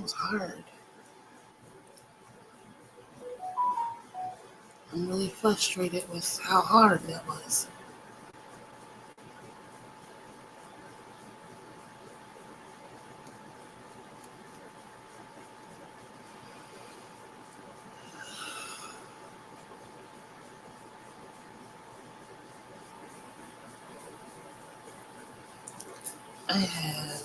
was hard. I'm really frustrated with how hard that was. I had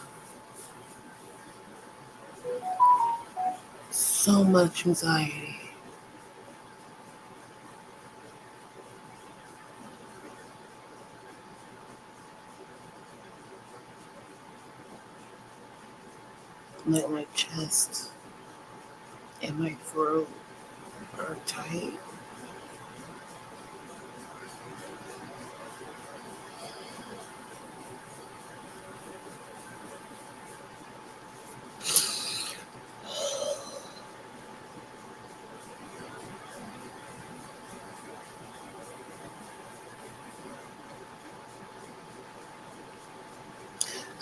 so much anxiety. Like my chest and my throat are tight.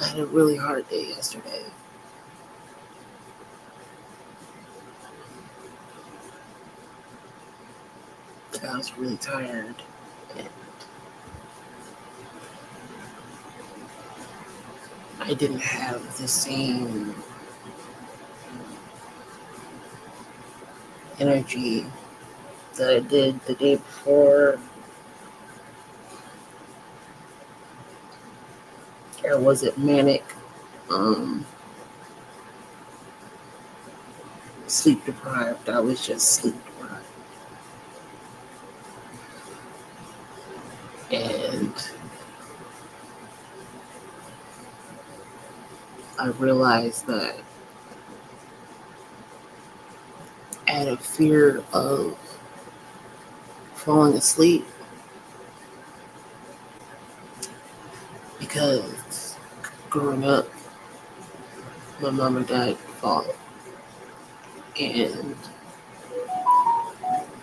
I had a really hard day yesterday. I was really tired. And I didn't have the same energy that I did the day before. I wasn't manic, um, sleep deprived. I was just sleep deprived. And I realized that I had a fear of falling asleep because growing up, my mom and dad fought, and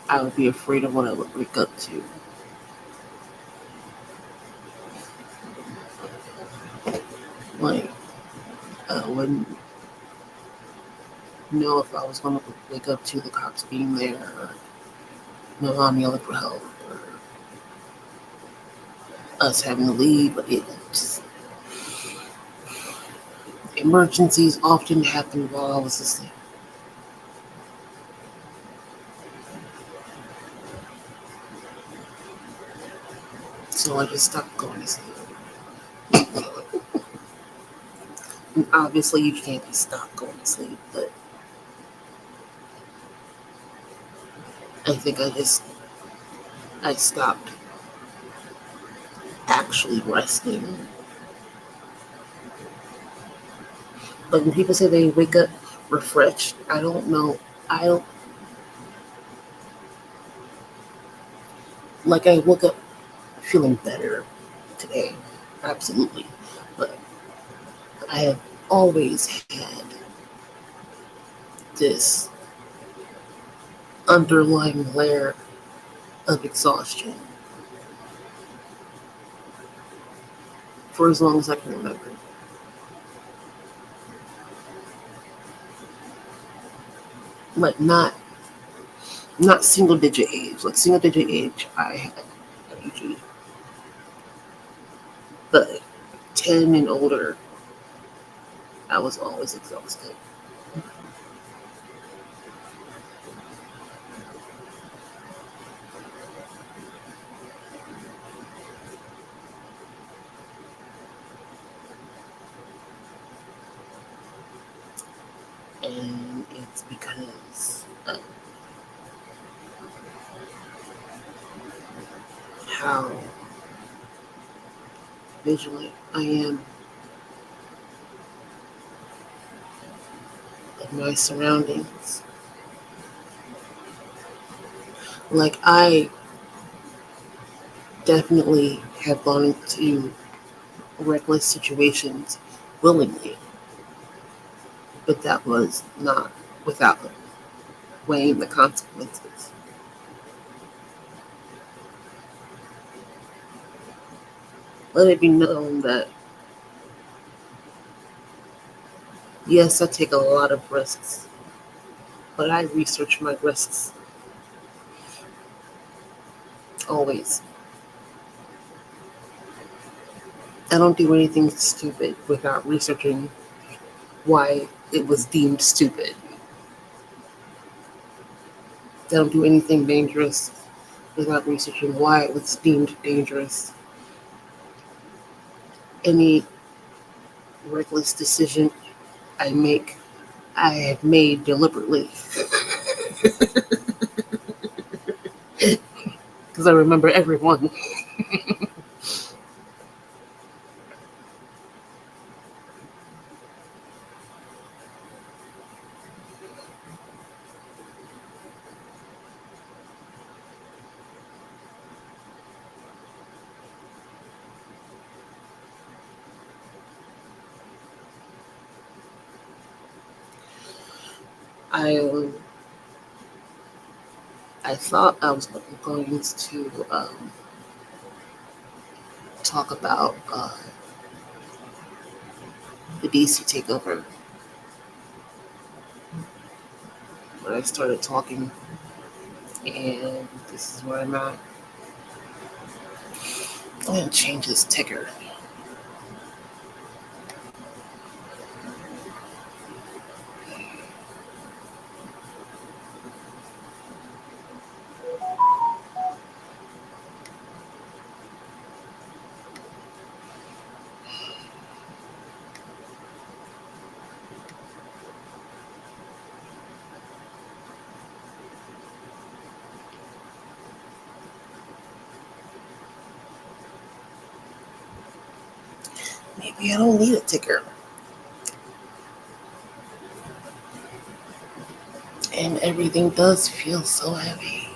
I would be afraid of what I would wake up to. Like, I wouldn't know if I was going to wake up to the cops being there, or my mom yelling for help, or us having to leave. But it just, emergencies often happen while I was asleep. So I just stopped going to sleep. And obviously, you can't just stop going to sleep, but I think I stopped actually resting. But when people say they wake up refreshed, I don't know. I don't, like, I woke up feeling better today, absolutely. But I have always had this underlying layer of exhaustion for as long as I can remember. Like, not single digit age. Like, single digit age, I had energy, but 10 and older, I was always exhausted. And it's because of how vigilant I am of my surroundings. Like, I definitely have gone into reckless situations willingly, but that was not without weighing the consequences. Let it be known that Yes, I take a lot of risks, but I research my risks always. I don't do anything stupid without researching why it was deemed stupid. I don't do anything dangerous without researching why it was deemed dangerous. Any reckless decision I make, I have made deliberately. Because I remember everyone. I I thought I was going to talk about the DC takeover, but I started talking, and this is where I'm at. I'm gonna change this ticker. Maybe I don't need a ticker. And everything does feel so heavy.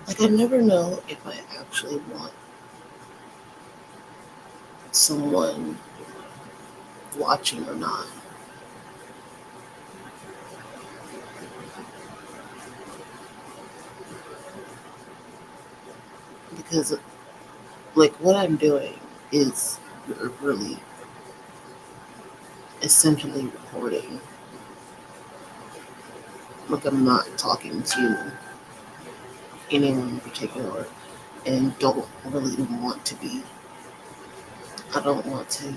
Like, I never know if I actually want someone watching or not. Because, like, what I'm doing is really essentially recording. Like, I'm not talking to anyone in particular and don't really want to be. I don't want to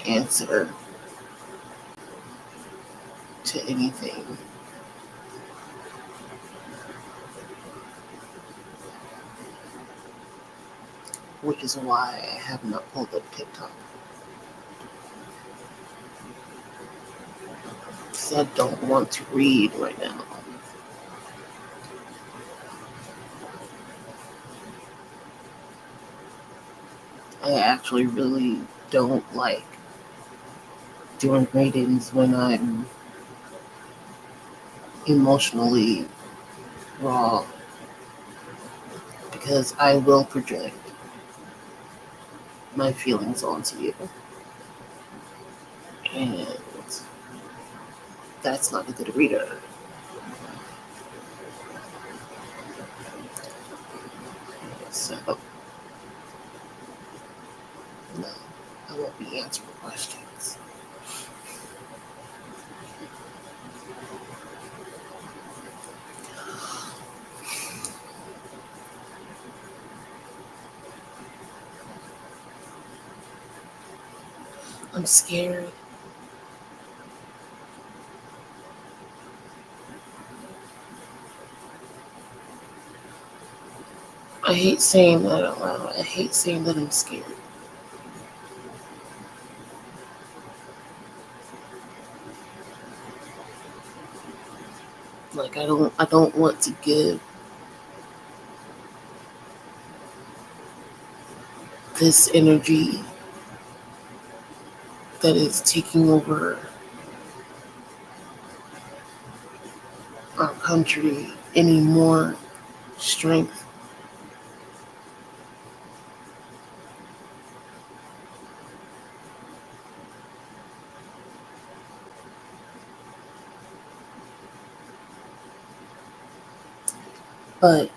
answer to anything. Which is why I have not pulled up TikTok. Because I don't want to read right now. I actually really don't like doing readings when I'm emotionally raw, because I will project my feelings onto you. And that's not a good reader. So, no, I won't be answering questions. I'm scared. I hate saying that out loud. I hate saying that I'm scared. Like, I don't want to give this energy that is taking over our country any more strength. But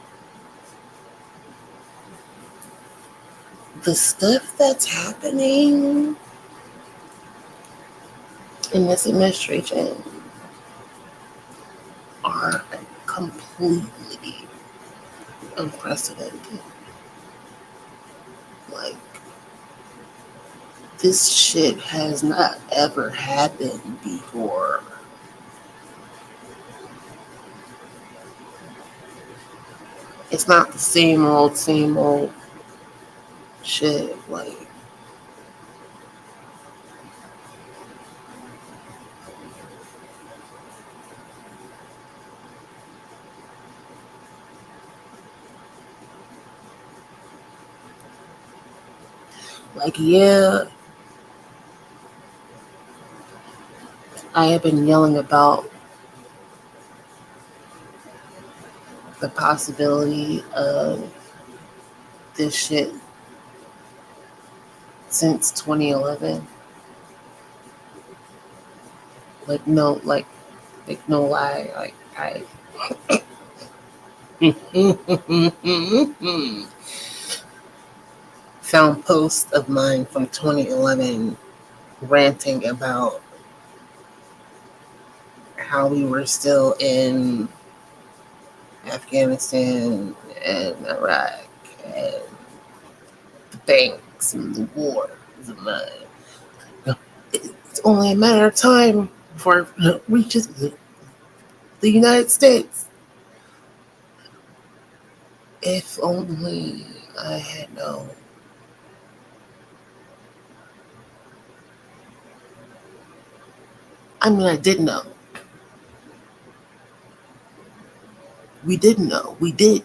the stuff that's happening in this administration are completely unprecedented. Like, this shit has not ever happened before. It's not the same old shit. Yeah, I have been yelling about the possibility of this shit since 2011. No, no lie. I found posts of mine from 2011 ranting about how we were still in Afghanistan and Iraq and the banks and the wars and it's only a matter of time before it reaches the United States. If only I had known. I mean, I did know. We didn't know. We did.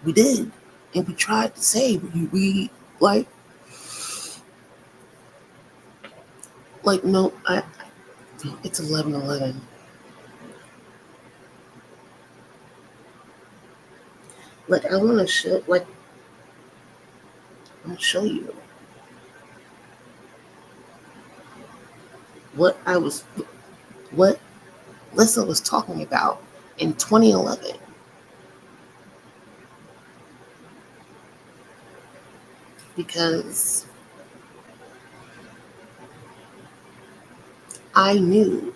And we tried to say, no, it's 11/11. I want to show you what Lissa was talking about in 2011. Because I knew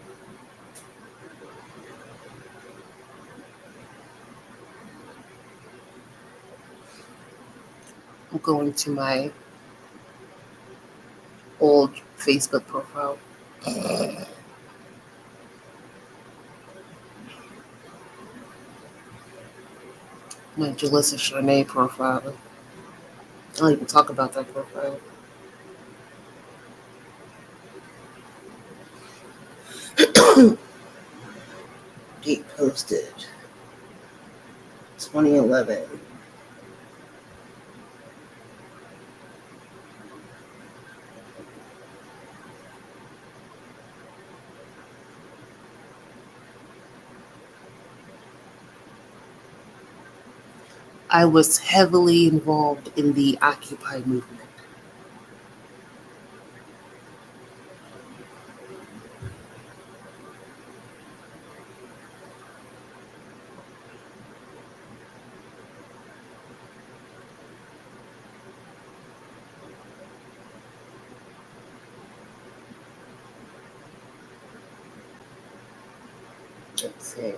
I'm going to my old Facebook profile. My Jalissa Charnay profile. I don't even talk about that profile. Date posted 2011. I was heavily involved in the Occupy movement. Let's see.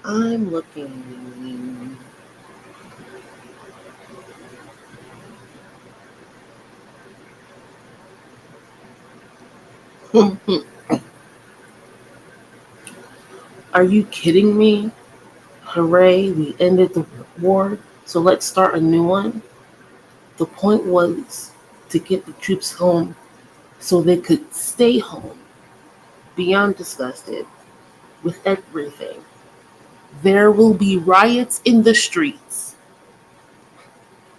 I'm looking. Are you kidding me? Hooray, we ended the war, so let's start a new one. The point was to get the troops home so they could stay home, beyond disgusted with everything. There will be riots in the streets.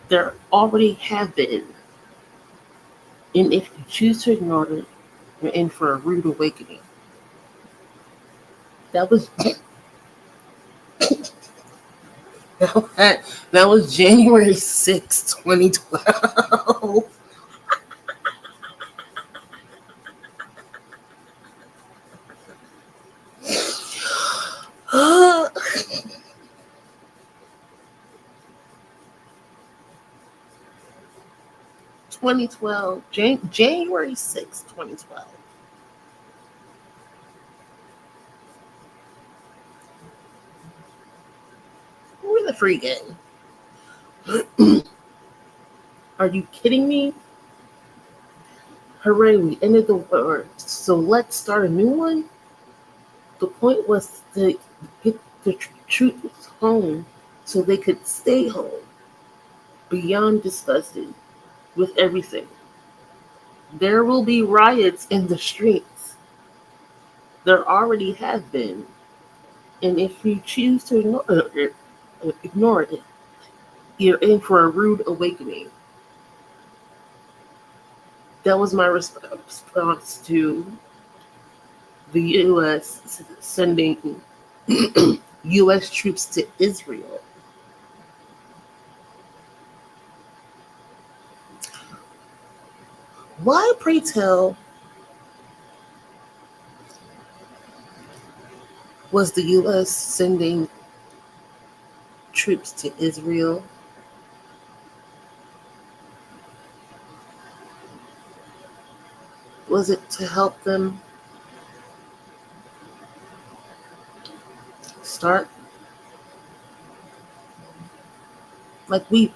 There already have been. And if you choose to ignore it, you're in for a rude awakening. That was That was January 6th, 2012. 2012. January 6th, 2012. We're the freaking. Are you kidding me? Hooray, we ended the war. So let's start a new one? The point was to get the troops home so they could stay home, beyond disgusted with everything. There will be riots in the streets. There already have been. And if you choose to ignore it, you're in for a rude awakening. That was my response to the U.S. sending U.S. troops to Israel. Why, pray tell, was the U.S. sending troops to Israel? Was it to help them start? Like we've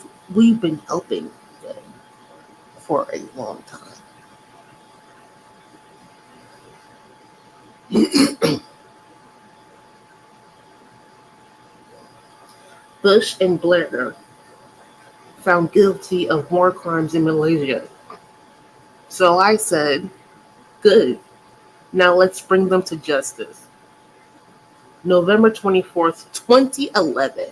been helping them for a long time. Bush and Blair found guilty of war crimes in Malaysia. So I said, good. Now let's bring them to justice. November 24th, 2011.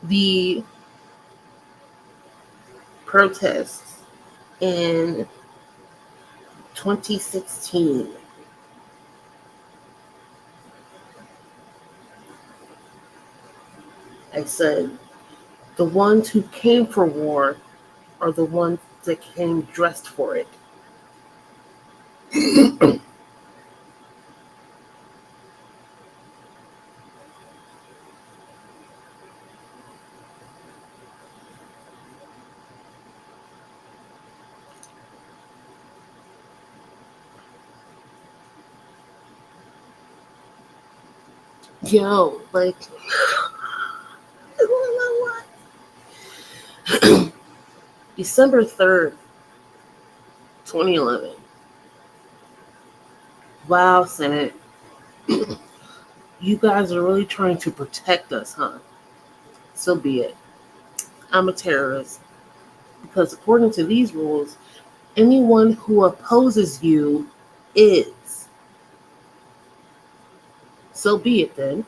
The protests in 2016, I said, the ones who came for war are the ones that came dressed for it. Yo, like, December 3rd, 2011. Wow, Senate. You guys are really trying to protect us, huh? So be it. I'm a terrorist because according to these rules, anyone who opposes you is. So be it then.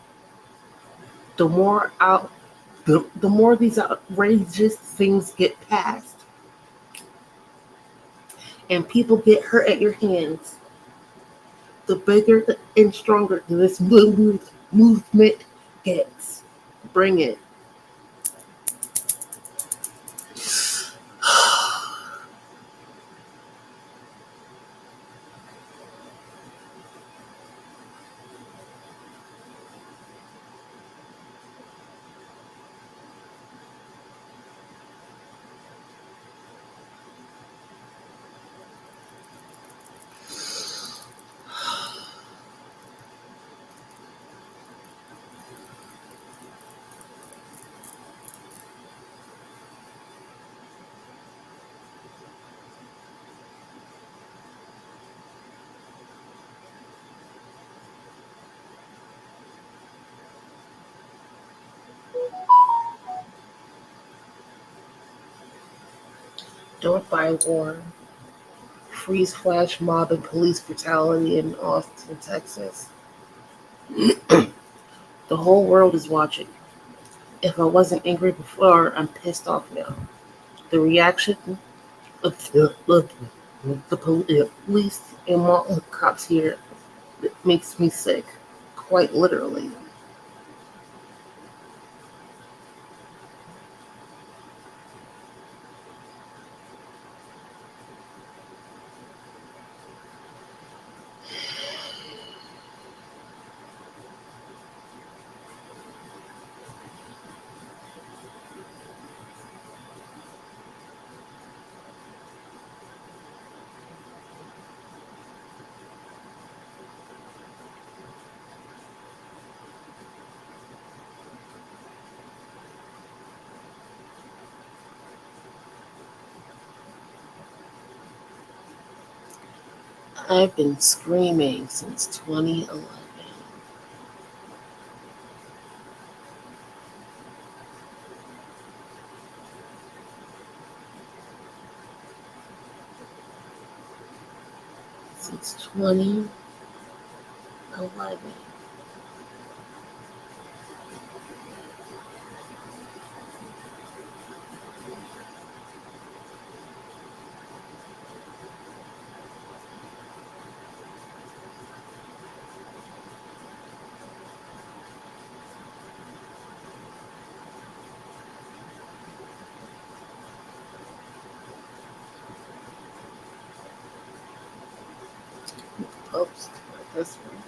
The more out the more these outrageous things get passed and people get hurt at your hands, the bigger and stronger this movement gets. Bring it. Don't buy war. Freeze flash mob and police brutality in Austin, Texas. The whole world is watching. If I wasn't angry before, I'm pissed off now. The reaction of the police and mall cops here makes me sick, quite literally. I've been screaming since 2011. Since 2011. Post this one.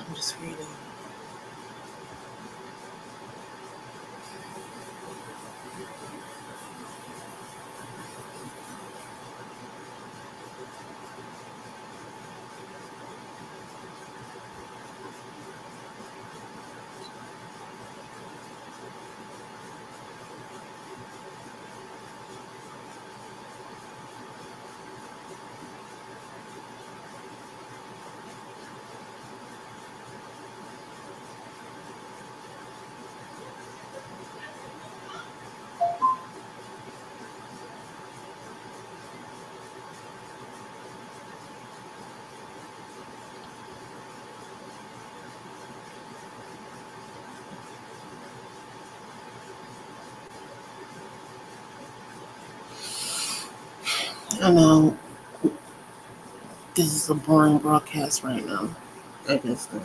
I'm just reading. I know this is a boring broadcast right now. I guess not.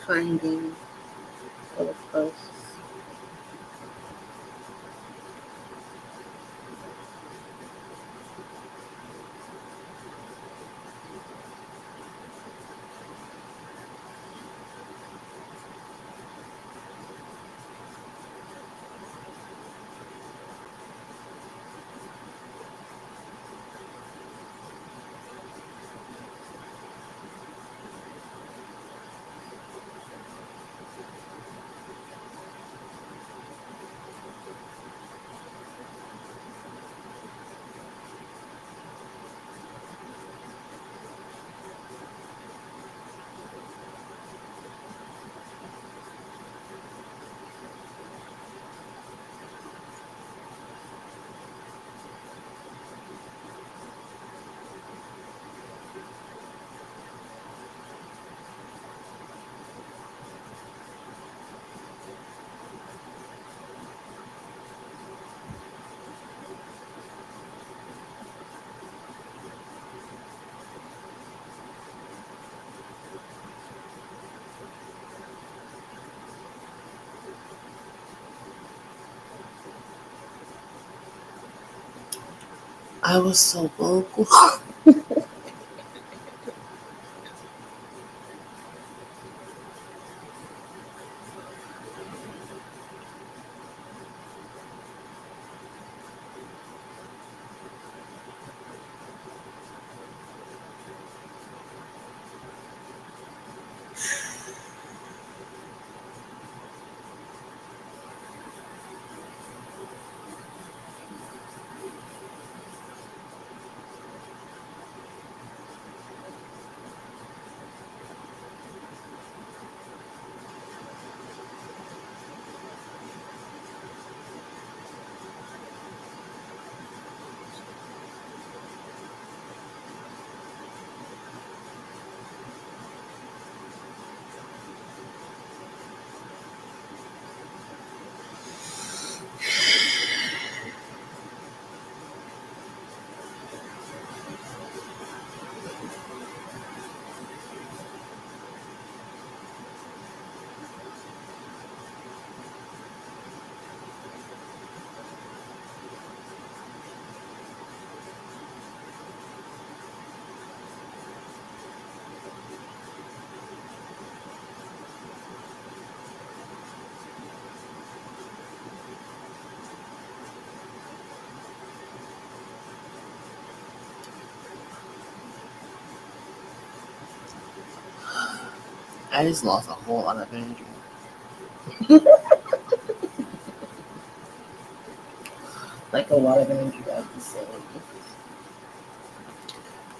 Finding all posts. I was so vocal. I just lost a whole lot of energy. Like a lot of energy at the same.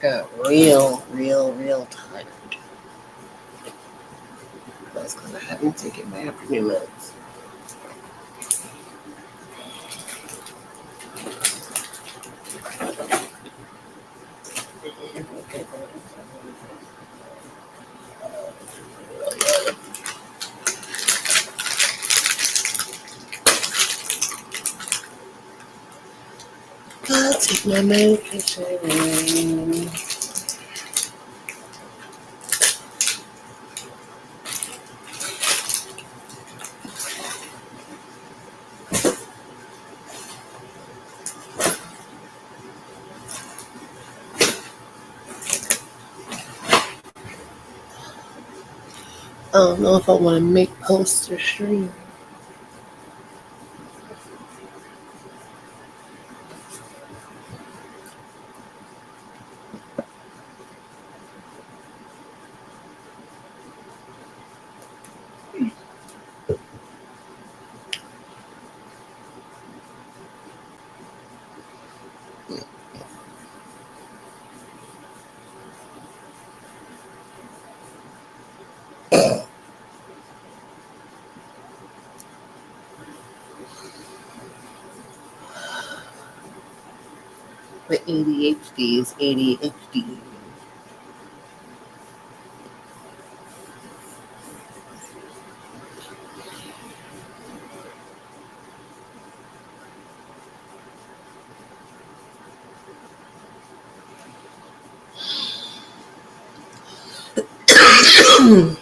Got real tired. That's because I haven't taken my afternoon meds. Gotta take my medication. I don't know if I want to make posts or stream. But ADHD is ADHD. I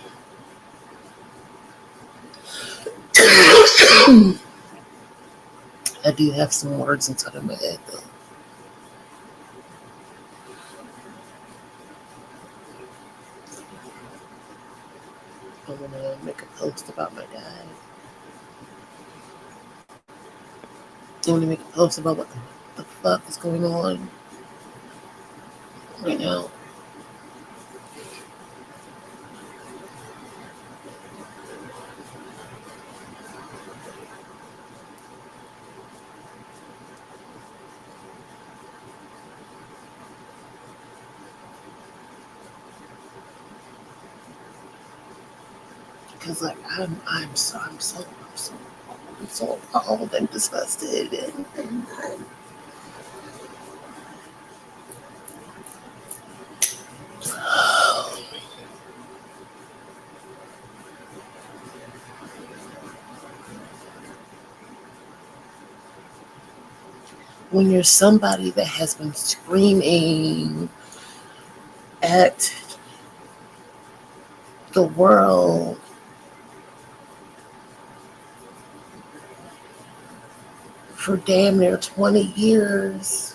do have some words inside of my head though. I'm gonna make a post about my dad. I'm gonna make a post about what the fuck is going on right now. Because like I'm so appalled and disgusted and when you're somebody that has been screaming at the world for damn near 20 years,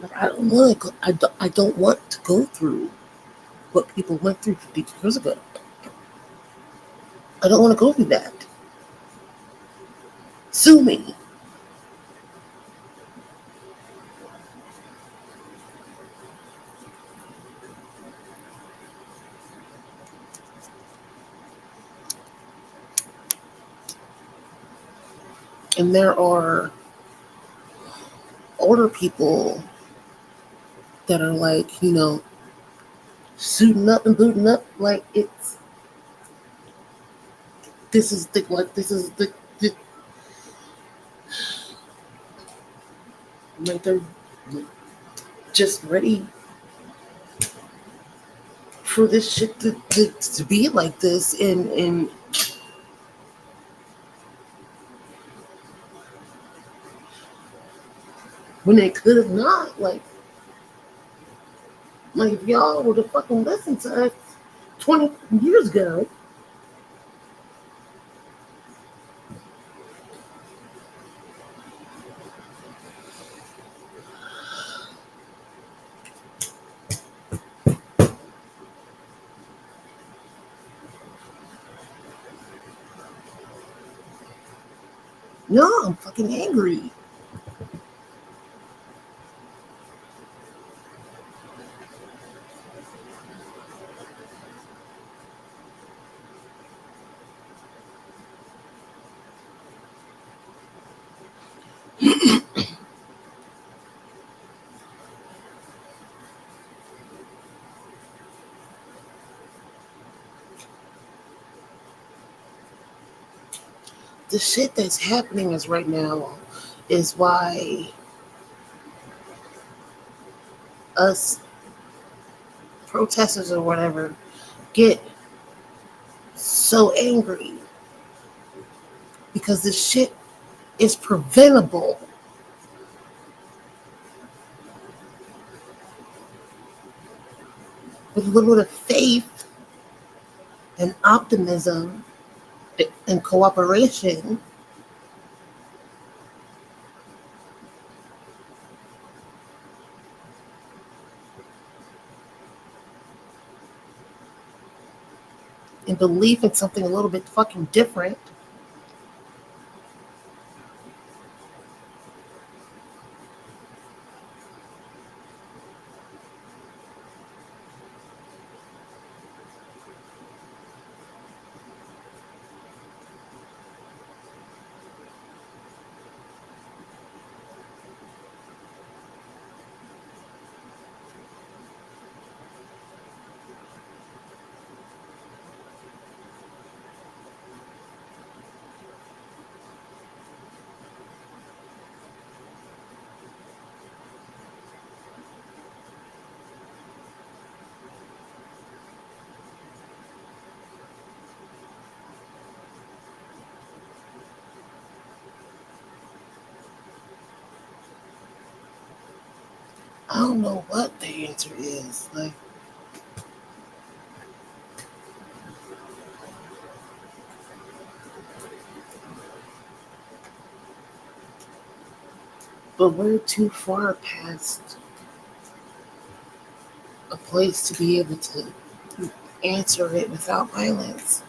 like I don't want to go, I don't want to go through what people went through 50 years ago. I don't want to go through that. Sue me. And there are older people that are like, suiting up and booting up like it's this is the like they're just ready for this shit to be like this and when they could have not like if y'all would have fucking listened to us 20 years ago. No, I'm fucking angry. The shit that's happening is right now is why us protesters or whatever get so angry because this shit is preventable with a little bit of faith and optimism and cooperation. And belief in something a little bit fucking different. I don't know what the answer is. Like, but we're too far past a place to be able to answer it without violence.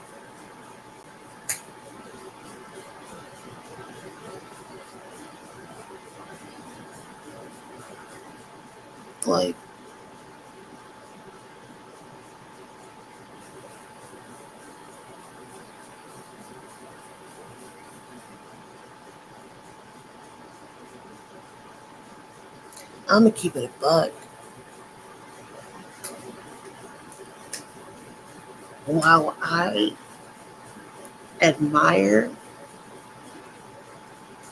Like, I'm gonna keep it a buck. While I admire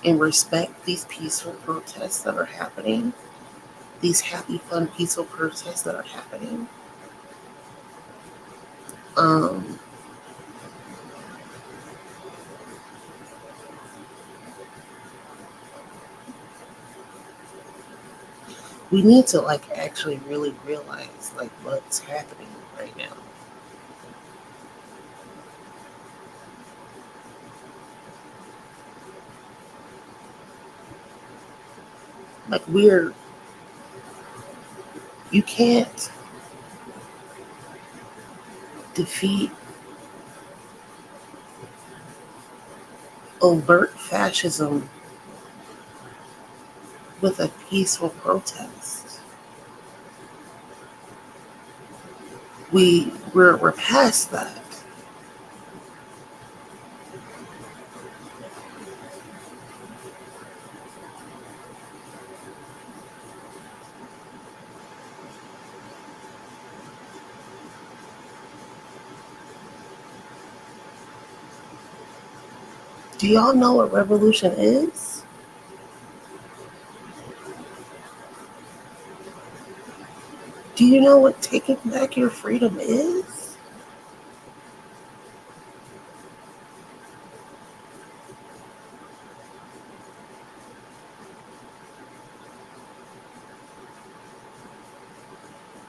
and respect these peaceful protests that are happening, these happy, fun, peaceful protests that are happening, um, we need to like actually really realize like what's happening right now. Like you can't defeat overt fascism with a peaceful protest. We're past that. Do y'all know what revolution is? Do you know what taking back your freedom is?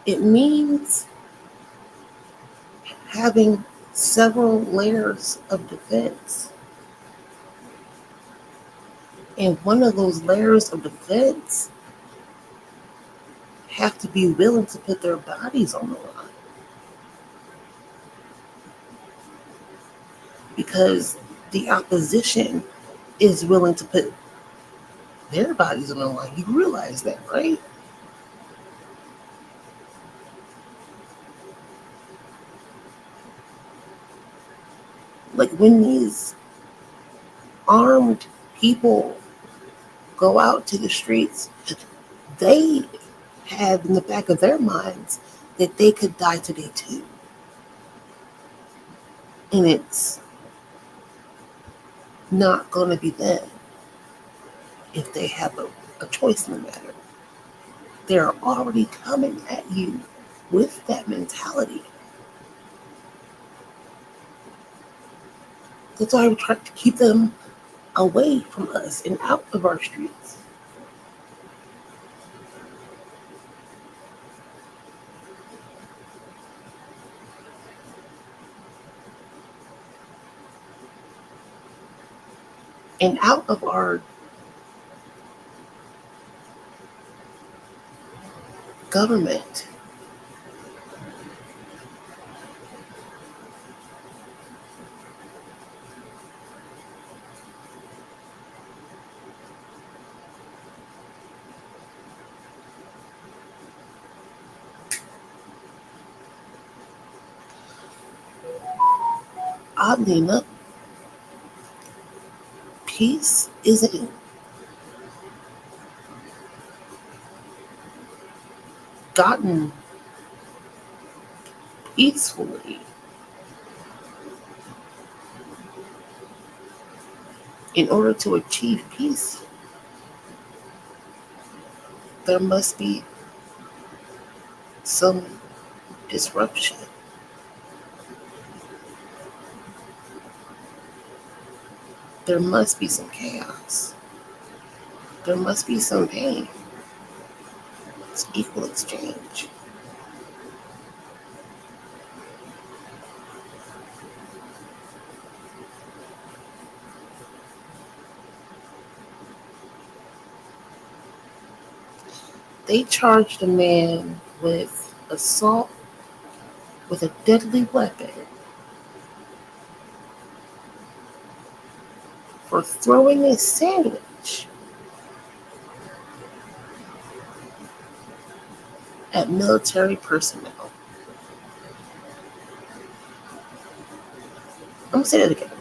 It means having several layers of defense. And one of those layers of defense have to be willing to put their bodies on the line. Because the opposition is willing to put their bodies on the line. You realize that, right? Like when these armed people go out to the streets, they have in the back of their minds that they could die today too. And it's not going to be them if they have a choice in the matter. They're already coming at you with that mentality. That's why we try to keep them away from us and out of our streets. And out of our government. Oddly enough, peace isn't gotten peacefully. In order to achieve peace, there must be some disruption. There must be some chaos. There must be some pain. It's equal exchange. They charged a man with assault with a deadly weapon for throwing a sandwich at military personnel. I'm going to say that again.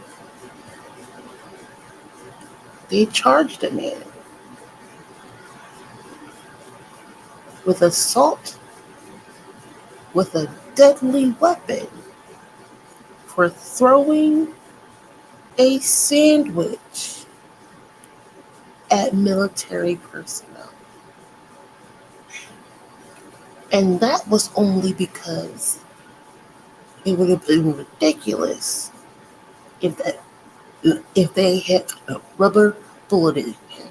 They charged a man with assault with a deadly weapon for throwing a sandwich at military personnel. And that was only because it would have been ridiculous if that if they had a rubber bulleted him.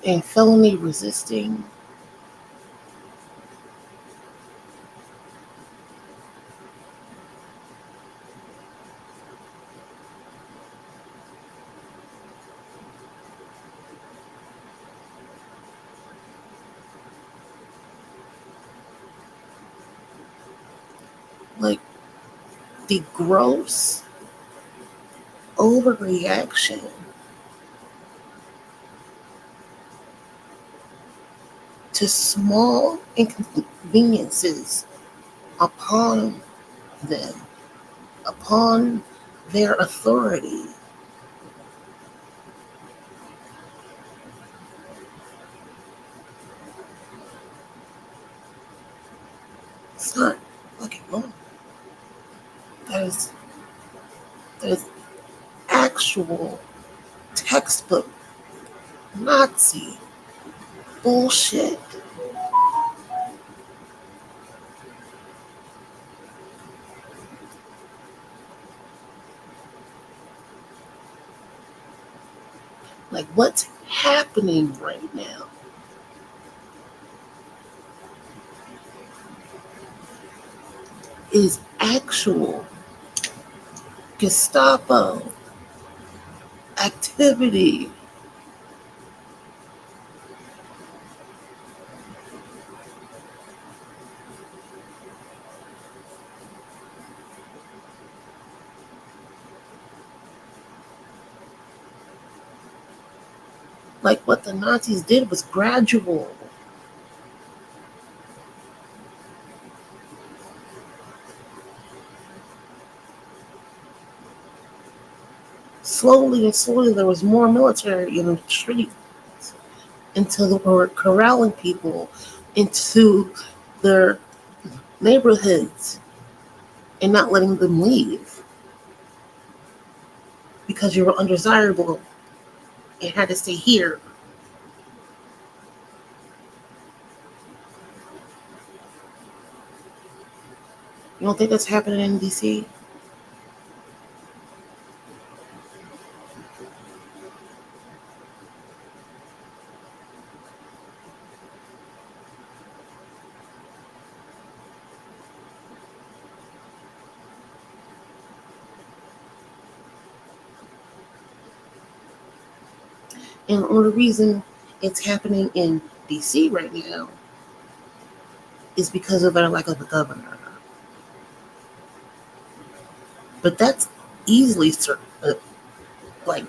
And felony resisting like the gross overreaction to small inconveniences upon them, upon their authority. It's not fucking normal. That is that is actual textbook Nazi bullshit. Like what's happening right now is actual Gestapo activity. Like what the Nazis did was gradual. Slowly and slowly, there was more military in the streets until they were corralling people into their neighborhoods and not letting them leave because you were undesirable and had to stay here. You don't think that's happening in DC? And the only reason it's happening in DC right now is because of their lack of a governor. But that's easily like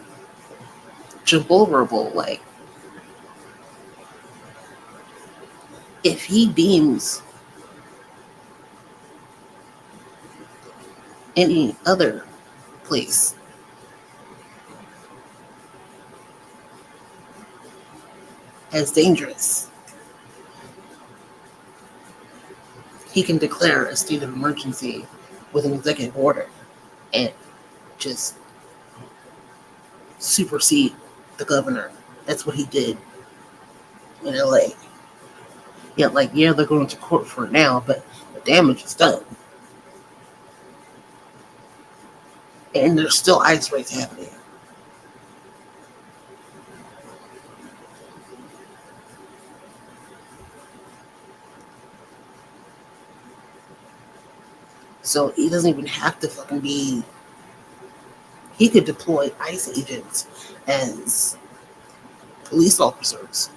jabberable. Like if he deems any other place as dangerous, he can declare a state of emergency with an executive order and just supersede the governor. That's what he did in LA. Yeah, like, yeah, they're going to court for it now, but the damage is done. And there's still ice raids happening. So he doesn't even have to fucking be. He could deploy ICE agents as police officers.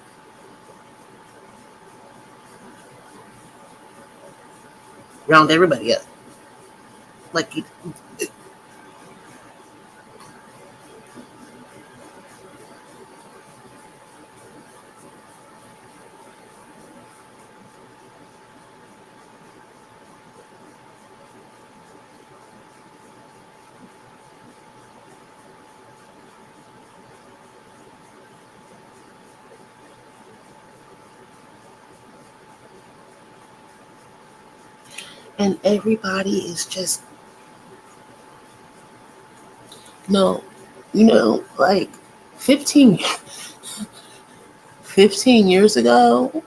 Round everybody up. Like, and everybody is just, no, like 15, 15 years ago,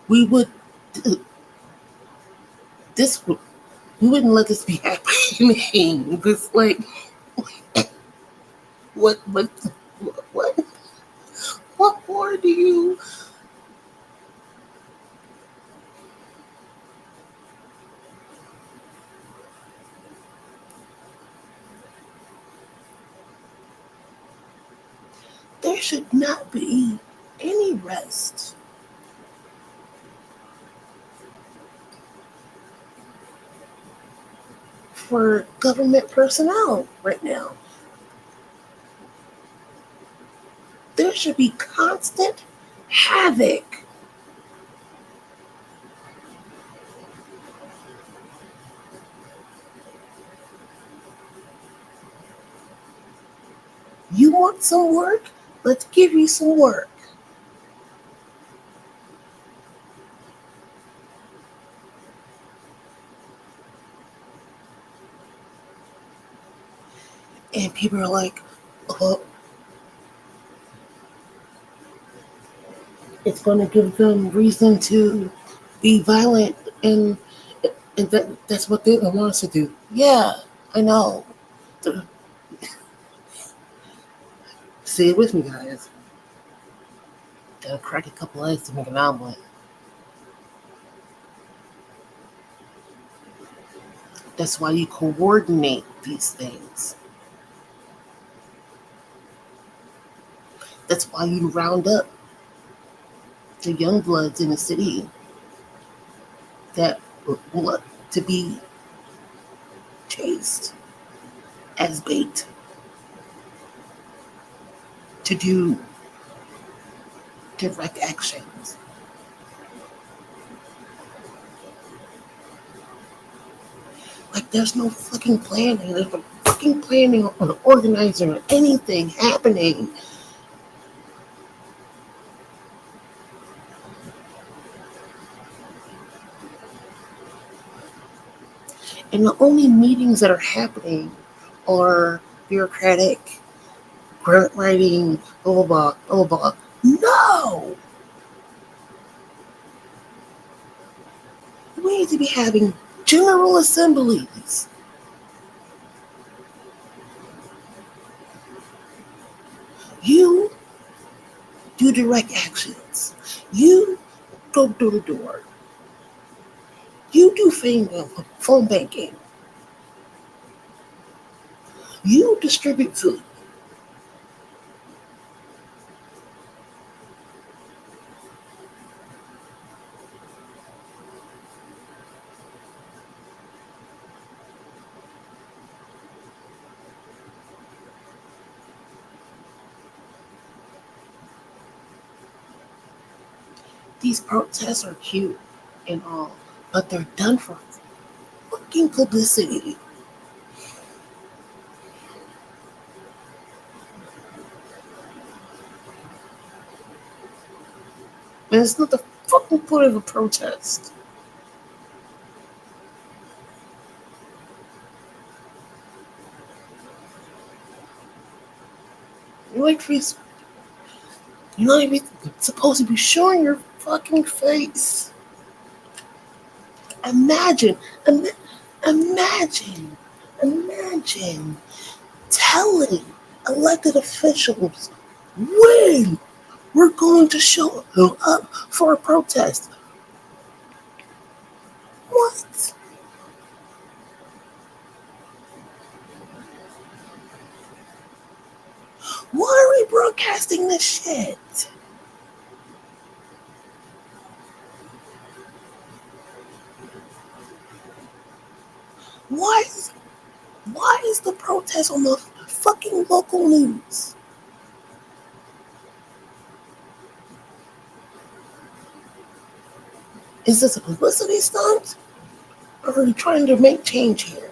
we would, this, we wouldn't let this be happening. This, like, what, what, what more do you, there should not be any rest for government personnel right now. There should be constant havoc. You want some work? Let's give you some work. And people are like, well, it's going to give them reason to be violent, and that's what they want us to do. Yeah, I know. Say it with me, guys. Gotta crack a couple eggs to make an omelet. That's why you coordinate these things. That's why you round up the young bloods in the city that want to be chased as bait to do direct actions. Like, there's no fucking planning. There's no fucking planning on organizing or anything happening. And the only meetings that are happening are bureaucratic, grant writing, blah, blah, blah, blah, blah. No! We need to be having general assemblies. You do direct actions. You go door to door. You do phone banking. You distribute food. These protests are cute and all, but they're done for fucking publicity. And it's not the fucking point of a protest. You're not even supposed to be showing your fucking face. Imagine, imagine, imagine telling elected officials when we're going to show up for a protest. What? Why are we broadcasting this shit? Why is the protest on the fucking local news? Is this a publicity stunt? Or are you trying to make change here?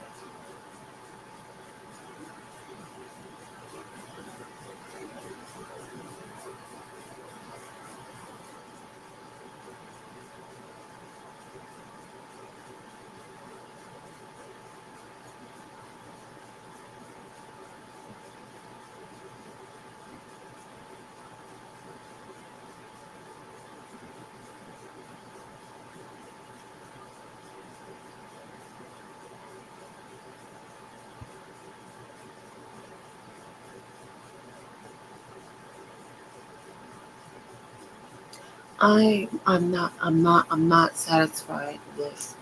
I'm not satisfied with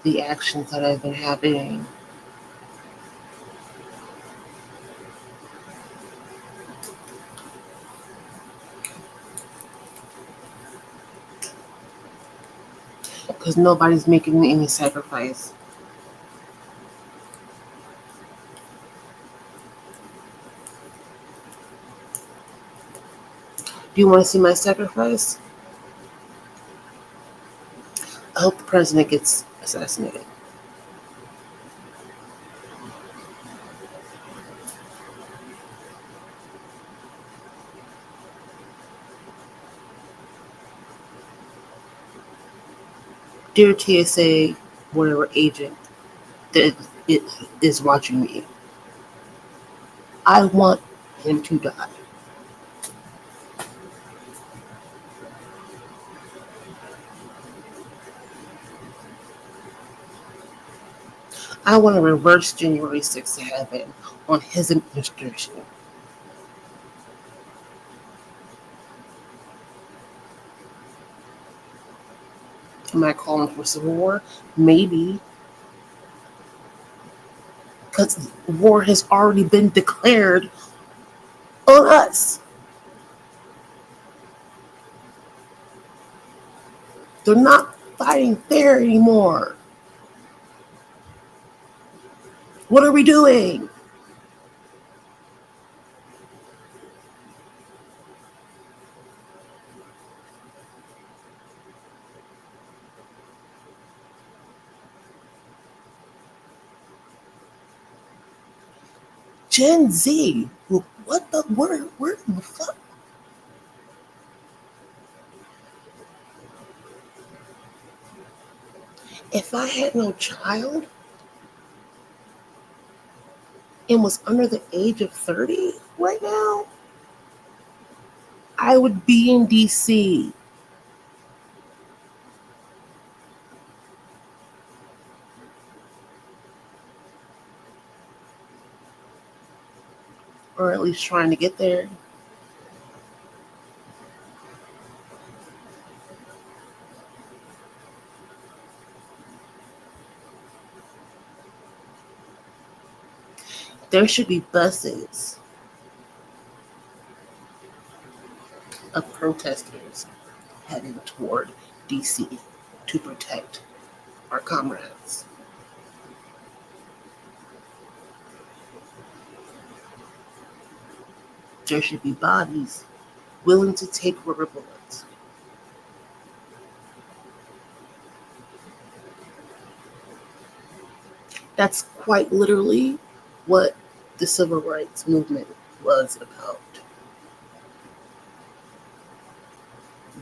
the actions that have been happening. Because nobody's making any sacrifice. Do you want to see my sacrifice? I hope the president gets assassinated. Dear TSA, whatever agent that is watching me, I want him to die. I want to reverse January 6th to happen on his administration. Am I calling for civil war? Maybe. Because war has already been declared on us. They're not fighting fair anymore. What are we doing? Gen Z, what the, where the fuck? If I had no child and was under the age of 30 right now, I would be in DC. Or at least trying to get there. There should be buses of protesters heading toward DC to protect our comrades. There should be bodies willing to take rubber bullets. That's quite literally what the civil rights movement was about.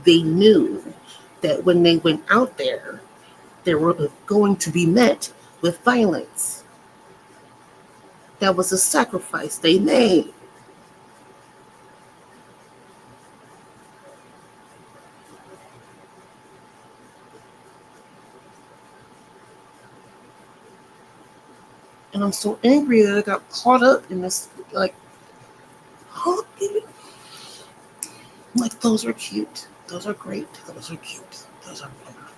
They knew that when they went out there, they were going to be met with violence. That was a sacrifice they made. And I'm so angry that I got caught up in this, like, huh? Like, those are cute. Those are great. Those are cute. Those are wonderful.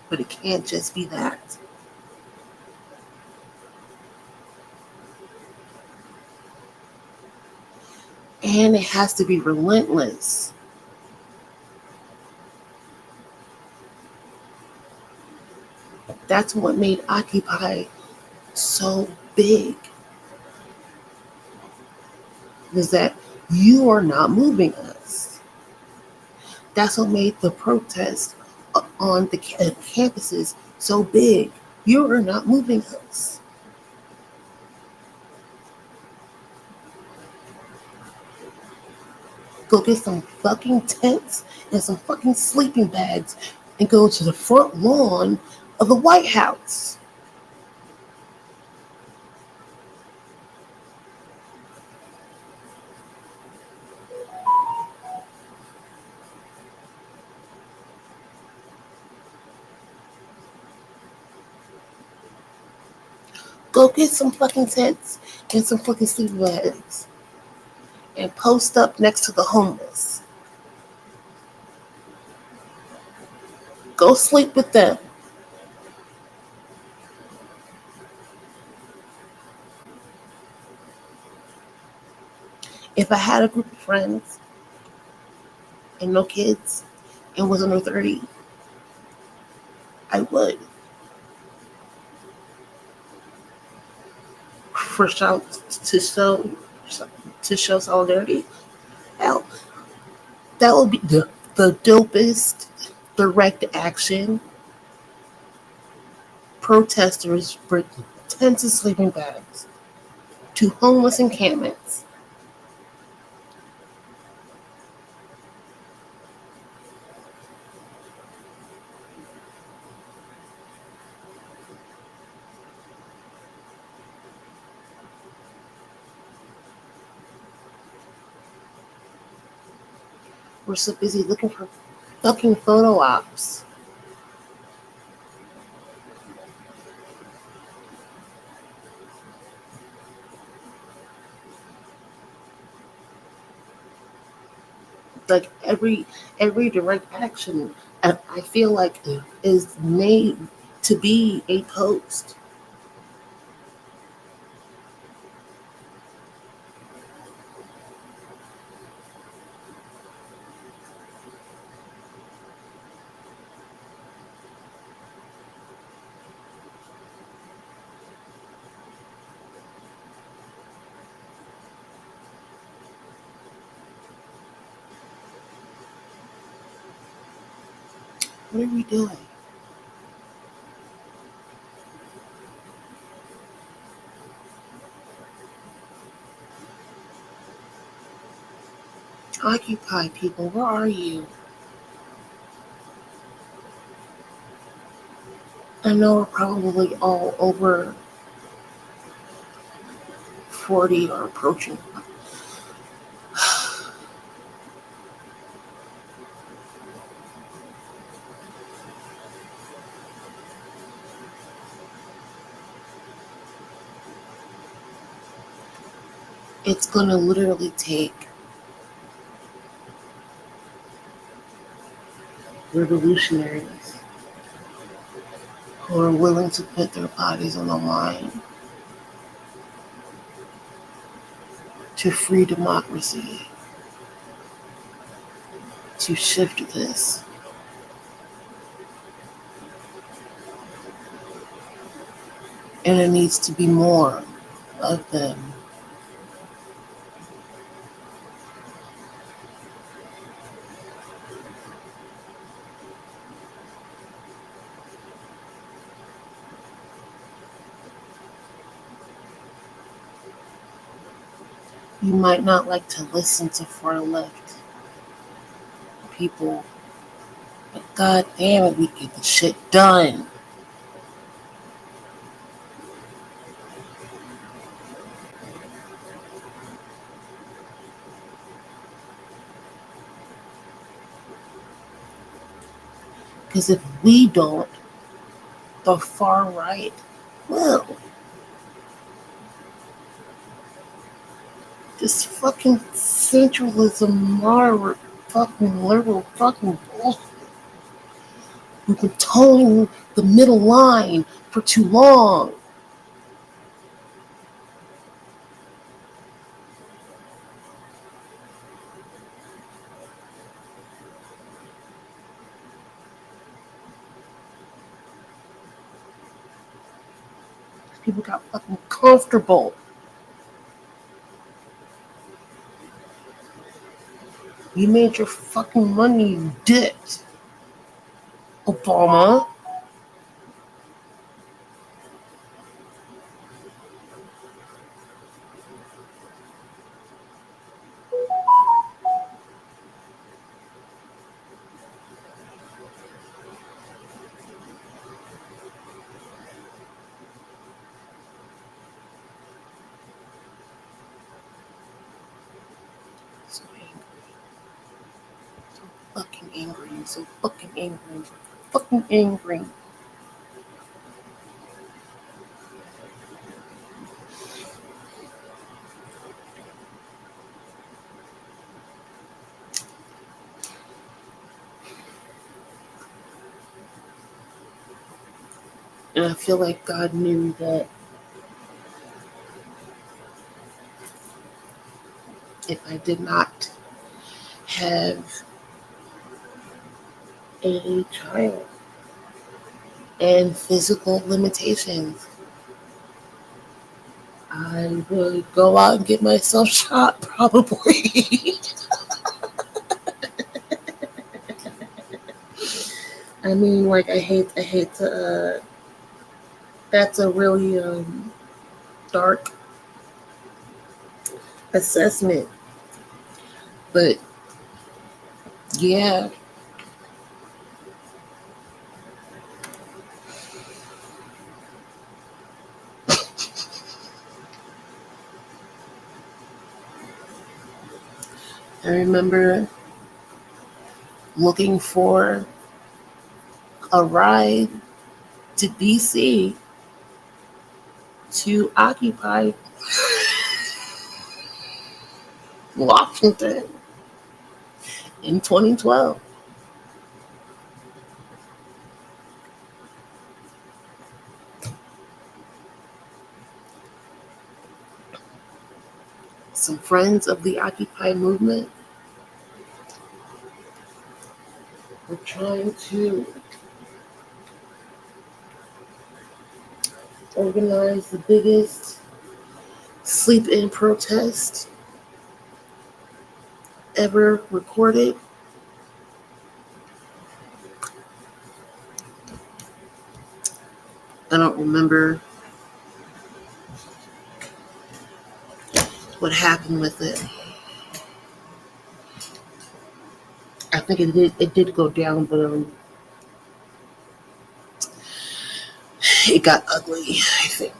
But it can't just be that. And it has to be relentless. That's what made Occupy so big. Is that you are not moving us. That's what made the protest on the campuses so big. You are not moving us. Go get some fucking tents and some fucking sleeping bags and go to the front lawn of the White House. Go get some fucking tents and some fucking sleeping bags and post up next to the homeless. Go sleep with them. If I had a group of friends and no kids and was under 30, I would. For show, to show to show solidarity. Hell, that would be the dopest direct action. Protesters bring tents and sleeping bags to homeless encampments. We're so busy looking for fucking photo ops. Like every direct action, I feel like is made to be a post. What are we doing? Occupy people, where are you? I know we're probably all over 40 or approaching. It's gonna literally take revolutionaries who are willing to put their bodies on the line to free democracy, to shift this. And it needs to be more of them. You might not like to listen to far left people, but god damn it, we get the shit done. Because if we don't, the far right will. This fucking centralism, moderate, fucking liberal, fucking bullshit. We've been towing the middle line for too long. People got fucking comfortable. You made your fucking money, you dipped. Obama. So angry. So fucking angry. So fucking angry. So fucking angry. And I feel like God knew that if I did not have a child and physical limitations, I would go out and get myself shot probably. I mean, like I hate to. That's a really dark assessment, but yeah, I remember looking for a ride to DC to occupy Washington in 2012. Some friends of the Occupy movement were trying to organize the biggest sleep in protest ever recorded. I don't remember what happened with it. I think it did go down, but it got ugly, I think.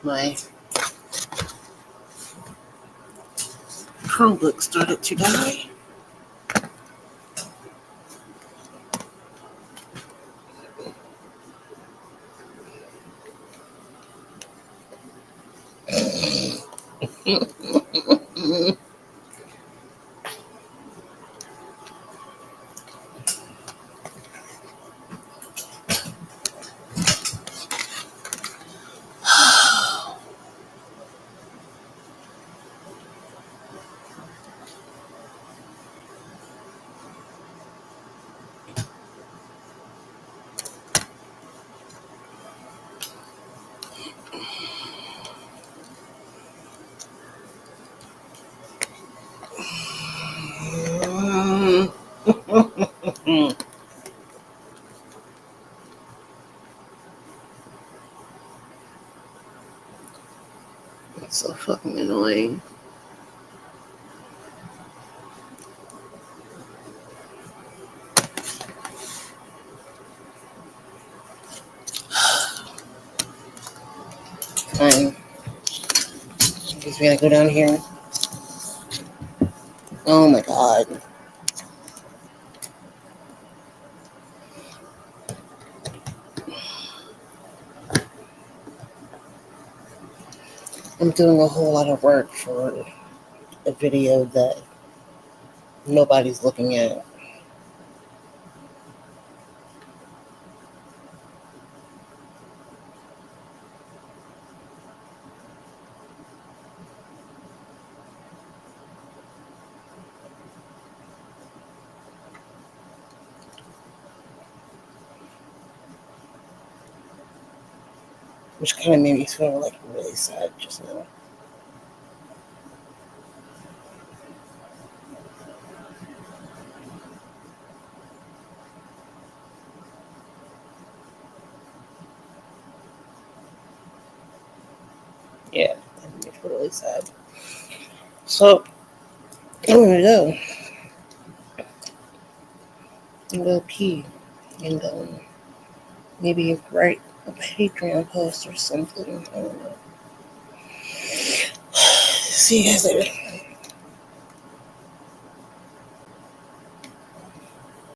My Chromebook started to die. Fine. Because we gotta go down here. Oh my god. I'm doing a whole lot of work for a video that nobody's looking at. Which kind of made me feel like really sad just now. Yeah, that made me feel really sad. So, I'm gonna go. I'm gonna pee. And maybe write a Patreon post or something. I don't know. See you guys later.